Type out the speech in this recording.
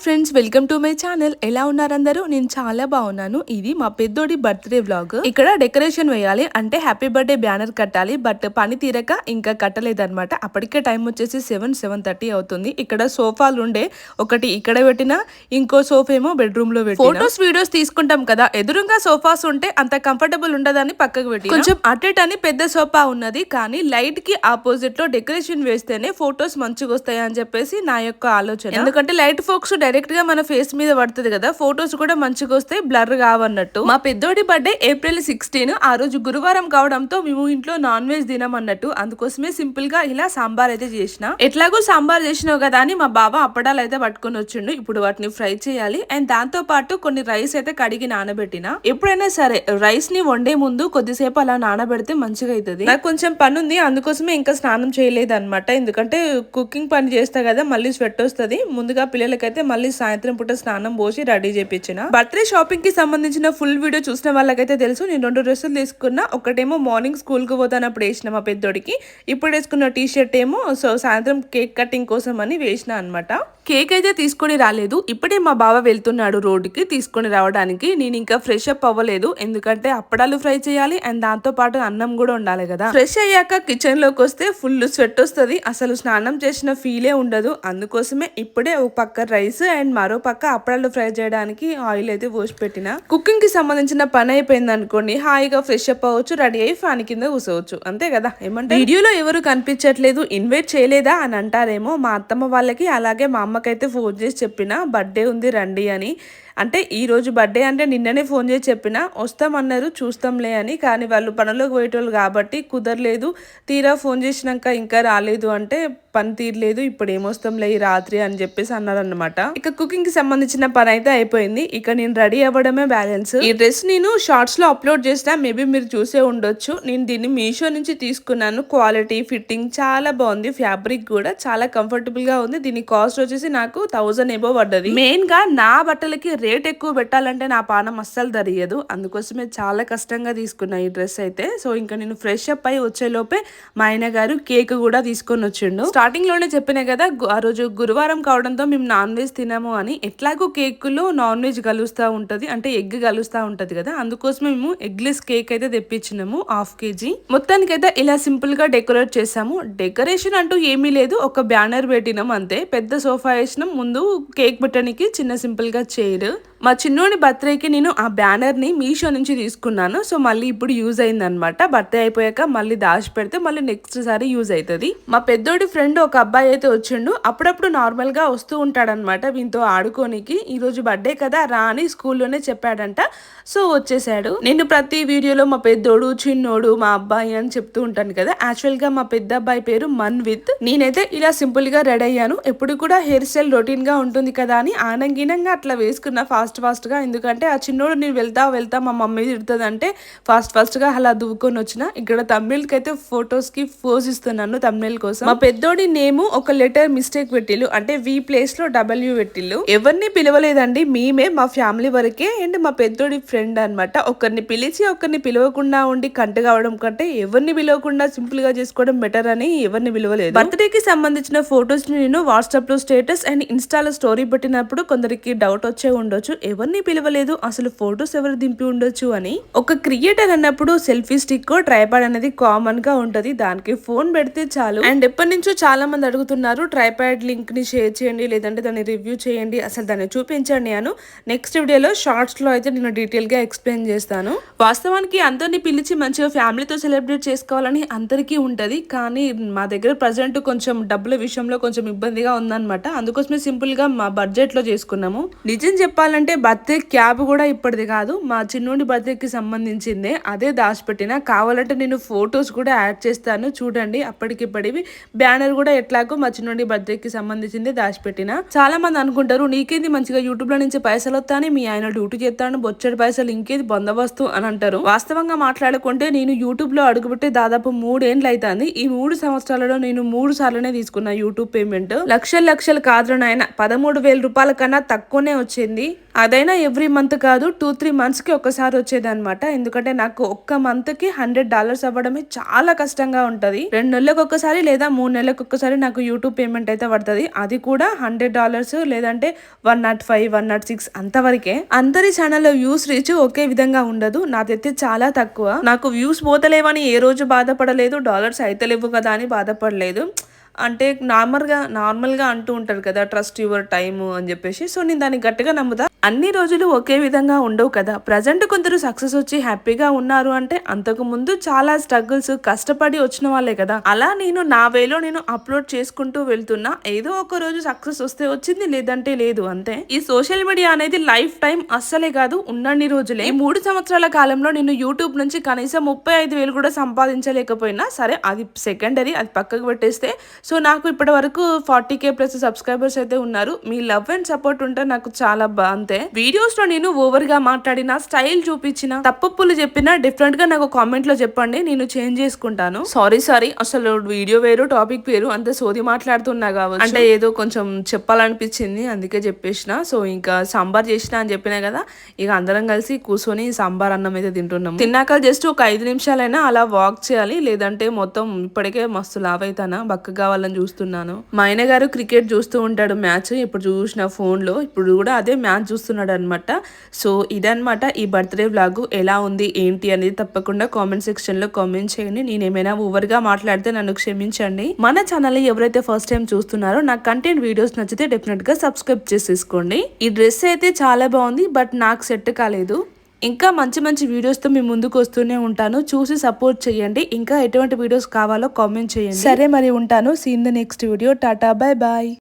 Friends, welcome to my channel. ఎలా ఉన్నారు అందరూ? నేను చాలా బాగున్నాను. ఇది మా పెద్దోడి బర్త్డే వ్లాగ్. ఇక్కడ డెకరేషన్ వేయాలి అంటే హ్యాపీ బర్త్డే బ్యానర్ కట్టాలి. బట్ పని తీరక ఇంకా కట్టలేదన్నమాట. అప్పటికే టైం వచ్చేసి 7:30 అవుతుంది. ఇక్కడ సోఫాలు ఉండే, ఒకటి ఇక్కడ పెట్టిన, ఇంకో సోఫా ఏమో బెడ్రూమ్ లో పెట్టి ఫోటోస్ వీడియోస్ తీసుకుంటాం కదా, ఎదురుగా సోఫాస్ ఉంటే అంత కంఫర్టబుల్ ఉండదని పక్కకు పెట్టి కొంచెం అటెట్ అని పెద్ద సోఫా ఉన్నది. కానీ లైట్ కి ఆపోజిట్ లో డెకరేషన్ వేస్తేనే ఫోటోస్ మంచిగా వస్తాయి అని చెప్పేసి నా యొక్క ఆలోచన. ఎందుకంటే లైట్ ఫోక్స్ డైరెక్ట్ గా మన ఫేస్ మీద పడుతుంది కదా, ఫొటోస్ కూడా మంచిగా వస్తాయి, బ్లర్ కావన్నట్టు. మా పెద్దోడి బర్త్డే April 16. ఆ రోజు గురువారం కావడంతో మేము ఇంట్లో నాన్ వెజ్ తినమన్నట్టు, అందుకోసమే సింపుల్ గా ఇలా సాంబార్ అయితే చేసిన. ఎట్లాగో సాంబార్ చేసినావు కదా అని మా బావ అప్పడాలు అయితే పట్టుకొని వచ్చిండు. ఇప్పుడు వాటిని ఫ్రై చేయాలి. అండ్ దాంతో పాటు కొన్ని రైస్ అయితే కడిగి నానబెట్టిన. ఎప్పుడైనా సరే రైస్ ని వండే ముందు కొద్దిసేపు అలా నానబెడితే మంచిగా అవుతుంది. నాకు కొంచెం పని ఉంది, అందుకోసమే ఇంకా స్నానం చేయలేదు అనమాట. ఎందుకంటే కుకింగ్ పని చేస్తా కదా, మళ్ళీ స్వెట్ వస్తుంది. ముందుగా పిల్లలకైతే మళ్ళీ సాయంత్రం పూట స్నానం పోసి రెడీ చేపించిన. బర్త్డే షాపింగ్ కి సంబంధించిన ఫుల్ వీడియో చూసిన వాళ్ళకైతే తెలుసు. నేను 2 డ్రెస్సులు తీసుకున్నా. ఒకటేమో మార్నింగ్ స్కూల్ కు పోతానప్పుడు వేసిన మా పెద్దోడికి, ఇప్పుడు వేసుకున్న టీ షర్ట్ ఏమో సాయంత్రం కేక్ కటింగ్ కోసం అని వేసిన అనమాట. కేక్ అయితే తీసుకొని రాలేదు. ఇప్పుడే మా బావ వెళ్తున్నాడు రోడ్డుకి తీసుకొని రావడానికి. నేను ఇంకా ఫ్రెష్ అప్ అవ్వలేదు, ఎందుకంటే అప్పడాలు ఫ్రై చేయాలి అండ్ దాంతో పాటు అన్నం కూడా ఉండాలి కదా. ఫ్రెష్ అయ్యాక కిచెన్ లోకి వస్తే ఫుల్ స్వెట్ వస్తుంది, అసలు స్నానం చేసిన ఫీలే ఉండదు. అందుకోసమే ఇప్పుడే ఒక పక్క రైస్ అండ్ మరో పక్క అప్పడాలు ఫ్రై చేయడానికి ఆయిల్ అయితే పోసి పెట్టిన. కుకింగ్ కి సంబంధించిన పని అయిపోయింది అనుకోండి, హాయిగా ఫ్రెష్ అప్ అవ్వచ్చు, రెడీ అయ్యి ఫ్యాన్ కింద కూర్చోవచ్చు, అంతే కదా. ఏమంటే వీడియోలో ఎవరు కనిపించట్లేదు, ఇన్వైట్ చేయలేదా అని అంటారేమో. మా అత్తమ్మ వాళ్ళకి అలాగే మా అమ్మకైతే ఫోన్ చేసి చెప్పిన బర్త్డే ఉంది రండి అని. అంటే ఈ రోజు బర్త్డే అంటే నిన్ననే ఫోన్ చేసి చెప్పిన, వస్తామన్నారు చూస్తాంలే అని. కానీ వాళ్ళు పనులకు పోయేటోళ్ళు కాబట్టి కుదరలేదు. తీరా ఫోన్ చేసినాక ఇంకా రాలేదు అంటే పని తీరలేదు, ఇప్పుడు ఏమొస్తాంలే ఈ రాత్రి అని చెప్పేసి అన్నారనమాట. ఇక కుకింగ్ కి సంబంధించిన పని అయితే అయిపోయింది. ఇక నేను రెడీ అవ్వడమే బ్యాలెన్స్. ఈ డ్రెస్ నేను షార్ట్స్ లో అప్లోడ్ చేసిన, మేబీ మీరు చూసే ఉండొచ్చు. నేను దీన్ని మీషో నుంచి తీసుకున్నాను. క్వాలిటీ, ఫిట్టింగ్ చాలా బాగుంది. ఫ్యాబ్రిక్ కూడా చాలా కంఫర్టబుల్ గా ఉంది. దీని కాస్ట్ వచ్చేసి నాకు 1000 ఎబో పడ్డది. మెయిన్ గా నా బట్టలకి రేట్ ఎక్కువ పెట్టాలంటే నా పానం అస్సలు దరియదు, అందుకోసమే చాలా కష్టంగా తీసుకున్నా ఈ డ్రెస్ అయితే. సో ఇంకా నేను ఫ్రెష్ అప్ అయి వచ్చేలోపే మా ఆయన గారు కేక్ కూడా తీసుకొని వచ్చిండు. స్టార్టింగ్ లోనే చెప్పినా కదా, ఆ రోజు గురువారం కావడంతో మేము నాన్ వెజ్ తినము అని. ఎట్లాగో కేక్ లో నాన్ వెజ్ కలుస్తా ఉంటది, అంటే ఎగ్ కలుస్తా ఉంటది కదా, అందుకోసమే మేము ఎగ్లెస్ కేక్ అయితే తెప్పించినాము 1/2 kg. మొత్తానికైతే ఇలా సింపుల్ గా డెకరేట్ చేసాము. డెకరేషన్ అంటూ ఏమీ లేదు, ఒక బ్యానర్ పెట్టినాం అంతే. పెద్ద సోఫా వేసినాం, ముందు కేక్ పెట్టడానికి చిన్న సింపుల్ గా చైర్. మా చిన్నోని బర్త్డేకి నేను ఆ బ్యానర్ ని మీషో నుంచి తీసుకున్నాను. సో మళ్ళీ ఇప్పుడు యూజ్ అయింది అనమాట. బర్త్డే అయిపోయాక మళ్ళీ దాచి పెడితే మళ్ళీ నెక్స్ట్ సారి యూజ్ అవుతుంది. మా పెద్దోడి ఫ్రెండ్ ఒక అబ్బాయి అయితే వచ్చిండు. అప్పుడప్పుడు నార్మల్ గా వస్తూ ఉంటాడనమాట వీంతో ఆడుకోనికి. ఈ రోజు బర్త్డే కదా రా అని స్కూల్లోనే చెప్పాడంట. సో వచ్చేసాడు. నేను ప్రతి వీడియోలో మా పెద్దోడు, చిన్నోడు, మా అబ్బాయి అని చెప్తూ ఉంటాను కదా. యాక్చువల్ గా మా పెద్ద అబ్బాయి పేరు మన్విత్. నేనైతే ఇలా సింపుల్ గా రెడీ అయ్యాను. ఎప్పుడు కూడా హెయిర్ స్టైల్ రొటీన్ గా ఉంటుంది కదా అని ఆనంగినంగా అట్లా వేసుకున్న ఫాస్ట్ గా. ఎందుకంటే ఆ చిన్నోడు నేను వెళ్తా మా మమ్మీ తిడుతుంది అంటే ఫాస్ట్ గా అలా దువ్వుకొని వచ్చిన. ఇక్కడ తమిళ్ కి అయితే ఫొటోస్ కి పోజ్ ఇస్తున్నాను తమిళ్ కోసం. మా పెద్దోడి నేమ్ ఒక లెటర్ మిస్టేక్ పెట్టిల్లు, అంటే V ప్లేస్ లో W పెట్టిల్లు. ఎవరిని పిలవలేదండి, మేమే, మా ఫ్యామిలీ వరకే. అండ్ మా పెద్దోడి ఫ్రెండ్ అనమాట. ఒకరిని పిలిచి ఒకరిని పిలవకుండా ఉండి కంట కావడం కంటే ఎవరిని పిలవకుండా సింపుల్ గా చేసుకోవడం బెటర్ అని ఎవరిని పిలవలేదు. బర్త్డే కి సంబంధించిన ఫొటోస్ ని నేను వాట్సాప్ లో స్టేటస్ అండ్ ఇన్స్టాలో స్టోరీ పెట్టినప్పుడు కొందరికి డౌట్ వచ్చే ఉండొచ్చు, ఎవరిని పిలవలేదు, అసలు ఫొటోస్ ఎవరు దింపి ఉండొచ్చు అని. ఒక క్రియేటర్ అన్నప్పుడు సెల్ఫీ స్టిక్, ట్రైపాడ్ అనేది కామన్ గా ఉంటది, దానికి ఫోన్ పెడితే చాలు. అండ్ ఎప్పటి నుంచో చాలా మంది అడుగుతున్నారు ట్రైపాడ్ లింక్ ని షేర్ చేయండి, లేదంటే దాన్ని రివ్యూ చేయండి, అసలు దాన్ని చూపించండి అను. నెక్స్ట్ వీడియోలో షార్ట్స్ లో అయితే నేను డీటెయిల్ గా ఎక్స్ప్లెయిన్ చేస్తాను. వాస్తవానికి అందరినీ పిలిచి మంచిగా ఫ్యామిలీతో సెలబ్రేట్ చేసుకోవాలని అందరికీ ఉంటది, కానీ మా దగ్గర ప్రజెంట్ కొంచెం డబ్బుల విషయంలో కొంచెం ఇబ్బందిగా ఉందన్నమాట. అందుకోసమే సింపుల్ గా మా బడ్జెట్ లో చేసుకున్నాము. నిజం చెప్పాలంటే బర్త్డే క్యాబ్ కూడా ఇప్పటిది కాదు, మా చిన్నోడి బర్త్డేకి సంబంధించిందే. అదే దాచిపెట్టిన. కావాలంటే నేను ఫొటోస్ కూడా యాడ్ చేస్తాను చూడండి. అప్పటికిప్పటివి బ్యానర్ కూడా ఎట్లాగో మా చిన్నోడి బర్త్డేకి సంబంధించిందే దాచిపెట్టిన. చాలా మంది అనుకుంటారు నీకేంది మంచిగా యూట్యూబ్ లో నుంచి పైసలు వస్తాయని, మీ ఆయన డ్యూటీ చేస్తాను బొచ్చడి పైసలు ఇంకేది బందోబస్తు అని అంటారు. వాస్తవంగా మాట్లాడుకుంటే నేను యూట్యూబ్ లో అడుగుపెట్టి దాదాపు 3 ఏళ్ళు అవుతుంది. ఈ 3 సంవత్సరాలలో నేను 3 సార్లునే తీసుకున్నా యూట్యూబ్ పేమెంట్. లక్షలు కాదు నాయన, 13,000 రూపాయల కన్నా తక్కువనే వచ్చింది. వచ్చేది. అదైనా ఎవ్రీ మంత్ కాదు, 2-3 మంత్స్కి ఒకసారి వచ్చేది అనమాట. ఎందుకంటే నాకు ఒక్క మంత్కి $100 అవ్వడమే చాలా కష్టంగా ఉంటది. 2 నెలలకు ఒక్కసారి లేదా 3 నెలలకు ఒక్కసారి నాకు యూట్యూబ్ పేమెంట్ అయితే పడుతుంది. అది కూడా $100 లేదంటే 105, 106 అంతవరకే. అందరి ఛానల్లో వ్యూస్ రీచ్ ఒకే విధంగా ఉండదు. నాదైతే చాలా తక్కువ. నాకు వ్యూస్ పోతలేవని ఏ రోజు బాధపడలేదు, డాలర్స్ అయితే లేవు కదా అని బాధపడలేదు. అంటే నార్మల్గా అంటూ ఉంటారు కదా, ట్రస్ట్ యువర్ టైమ్ అని చెప్పేసి. సో నేను దాన్ని గట్టిగా నమ్ముతా. అన్ని రోజులు ఒకే విధంగా ఉండవు కదా. ప్రజెంట్ కొందరు సక్సెస్ వచ్చి హ్యాపీగా ఉన్నారు అంటే అంతకు ముందు చాలా స్ట్రగుల్స్ కష్టపడి వచ్చిన వాళ్ళే కదా. అలా నేను నా వేలో నేను అప్లోడ్ చేసుకుంటూ వెళ్తున్నా. ఏదో ఒక రోజు సక్సెస్ వస్తే వచ్చింది, లేదంటే లేదు, అంతే. ఈ సోషల్ మీడియా అనేది లైఫ్ టైం అస్సలే కాదు, ఉన్నన్ని రోజులే. ఈ 3 సంవత్సరాల కాలంలో నేను యూట్యూబ్ నుంచి కనీసం 35,000 కూడా సంపాదించలేకపోయినా సరే, అది సెకండరీ, అది పక్కకు పెట్టేస్తే. సో నాకు ఇప్పటి వరకు 40K ప్లస్ సబ్స్క్రైబర్స్ అయితే ఉన్నారు. మీ లవ్ అండ్ సపోర్ట్ ఉంటే నాకు చాలా బాగుంది. వీడియోస్ లో నేను ఓవర్ గా మాట్లాడిన, స్టైల్ చూపించిన, తప్పులు చెప్పినా డిఫరెంట్ గా నాకు కామెంట్ లో చెప్పండి, నేను చేంజ్ చేసుకుంటాను. సారీ అసలు వీడియో వేరు, టాపిక్ వేరు, అంత సోది మాట్లాడుతున్నా కావచ్చు. అంటే ఏదో కొంచెం చెప్పాలనిపించింది, అందుకే చెప్పేసిన. సో ఇంకా సాంబార్ చేసిన అని చెప్పినా కదా, ఇక అందరం కలిసి కూర్చొని సాంబార్ అన్నం అయితే తింటున్నాం. తిన్నాక జస్ట్ ఒక 5 నిమిషాలైనా అలా వాక్ చేయాలి, లేదంటే మొత్తం ఇప్పటికే మస్తు లావ్ అవుతానా, బక్క కావాలని చూస్తున్నాను. మా ఆయన గారు క్రికెట్ చూస్తూ ఉంటాడు, మ్యాచ్ ఇప్పుడు చూసిన ఫోన్ లో, ఇప్పుడు కూడా అదే మ్యాచ్ చూస్తున్నాడు అనమాట. సో ఇదనమాట ఈ బర్త్డే వ్లాగ్. ఎలా ఉంది ఏంటి అనేది తప్పకుండా కామెంట్ సెక్షన్ లో కామెంట్ చేయండి. నేనేమైనా ఓవర్ గా మాట్లాడితే నన్ను క్షమించండి. మన ఛానల్ ఎవరైతే ఫస్ట్ టైం చూస్తున్నారో, నా కంటెంట్ వీడియోస్ నచ్చితే డెఫినెట్ గా సబ్స్క్రైబ్ చేసేసుకోండి. ఈ డ్రెస్ అయితే చాలా బాగుంది, బట్ నాకు సెట్ కాలేదు. ఇంకా మంచి మంచి వీడియోస్తో మీ ముందుకు వస్తూనే ఉంటాను, చూసి సపోర్ట్ చేయండి. ఇంకా ఎటువంటి వీడియోస్ కావాలో కామెంట్ చేయండి. సరే మరి ఉంటాను. See in the next video. Tata, bye bye.